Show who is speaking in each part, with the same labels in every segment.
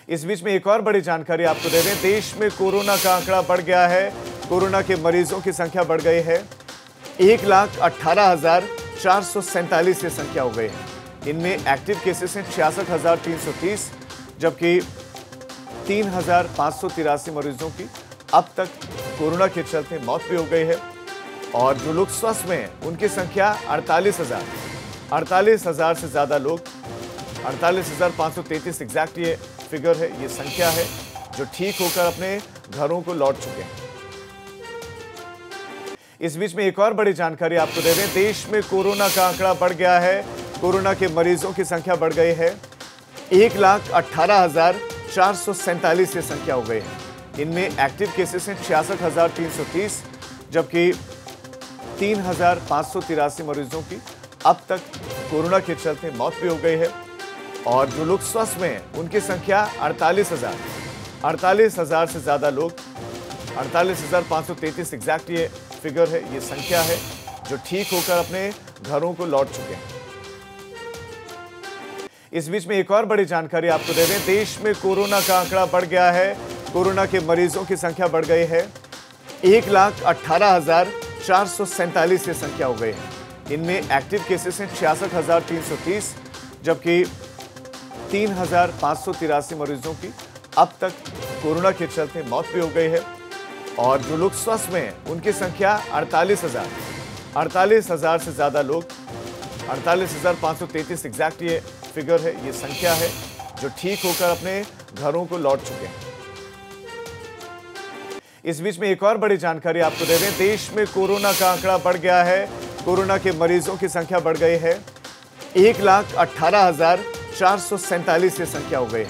Speaker 1: इस बीच में एक और बड़ी जानकारी आपको दे दें, देश में कोरोना का आंकड़ा बढ़ गया है। कोरोना के मरीजों की संख्या बढ़ गई है, 1,18,447 ये संख्या हो गई है। इनमें एक्टिव केसेस हैं 66,330, जबकि 3,583 मरीजों की अब तक कोरोना के चलते मौत भी हो गई है। और जो लोग स्वस्थ में हैं उनकी संख्या 48,000 से ज्यादा लोग, 48,533 एग्जैक्ट ये फिगर है, ये संख्या है, जो ठीक होकर अपने घरों को लौट चुके हैं। इस बीच में एक और बड़ी जानकारी आपको दे दें, देश में कोरोना का आंकड़ा बढ़ गया है। कोरोना के मरीजों की संख्या बढ़ गई है, 1,18,447 ये संख्या हो गई है। इनमें एक्टिव केसेस हैं 66,330, जबकि 3,583 मरीजों की अब तक कोरोना के चलते मौत भी हो गई है। और जो लोग स्वस्थ में हैं उनकी संख्या 48,000 से ज्यादा लोग, 48,533 एग्जैक्ट ये फिगर है, ये संख्या है, जो ठीक होकर अपने घरों को लौट चुके हैं। इस बीच में एक और बड़ी जानकारी आपको दे दें, देश में कोरोना का आंकड़ा बढ़ गया है। कोरोना के मरीजों की संख्या बढ़ गई है, 1,18,447 ये संख्या हो गई है। इनमें एक्टिव केसेस हैं 66,330, जबकि 3,583 मरीजों की अब तक कोरोना के चलते मौत भी हो गई है। और जो लोग स्वस्थ में हैं उनकी संख्या 48,000 से ज्यादा लोग, 48,533 एग्जैक्ट ये फिगर है, ये संख्या है, जो ठीक होकर अपने घरों को लौट चुके हैं। इस बीच में एक और बड़ी जानकारी आपको दे दें, देश में कोरोना का आंकड़ा बढ़ गया है। कोरोना के मरीजों की संख्या बढ़ गई है, 1,18,447 ये संख्या हो गई है।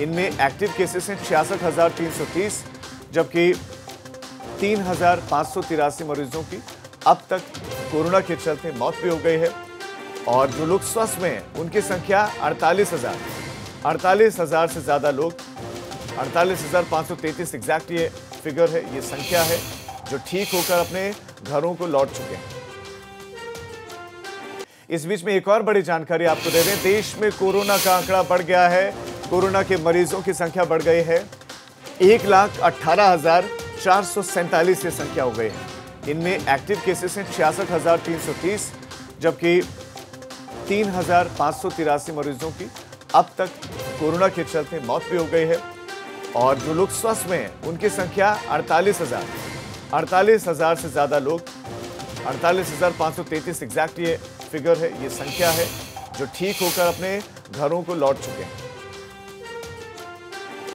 Speaker 1: इनमें एक्टिव केसेस हैं 66,330, जबकि 3,583 मरीजों की अब तक कोरोना के चलते मौत भी हो गई है। और जो लोग स्वस्थ में हैं उनकी संख्या 48,000 से ज्यादा लोग, 48,533 एग्जैक्ट ये फिगर है, ये संख्या है, जो ठीक होकर अपने घरों को लौट चुके हैं। इस बीच में एक और बड़ी जानकारी आपको दे दें, देश में कोरोना का आंकड़ा बढ़ गया है। कोरोना के मरीजों की संख्या बढ़ गई है, 1,18,447 ये संख्या हो गई है। इनमें एक्टिव केसेस हैं 66,330, जबकि 3,583 मरीजों की अब तक कोरोना के चलते मौत भी हो गई है। और जो लोग स्वस्थ में हैं उनकी संख्या 48,000 से ज्यादा लोग, 48,533 एग्जैक्ट ये फिगर है, ये संख्या है, जो ठीक होकर अपने घरों को लौट चुके हैं।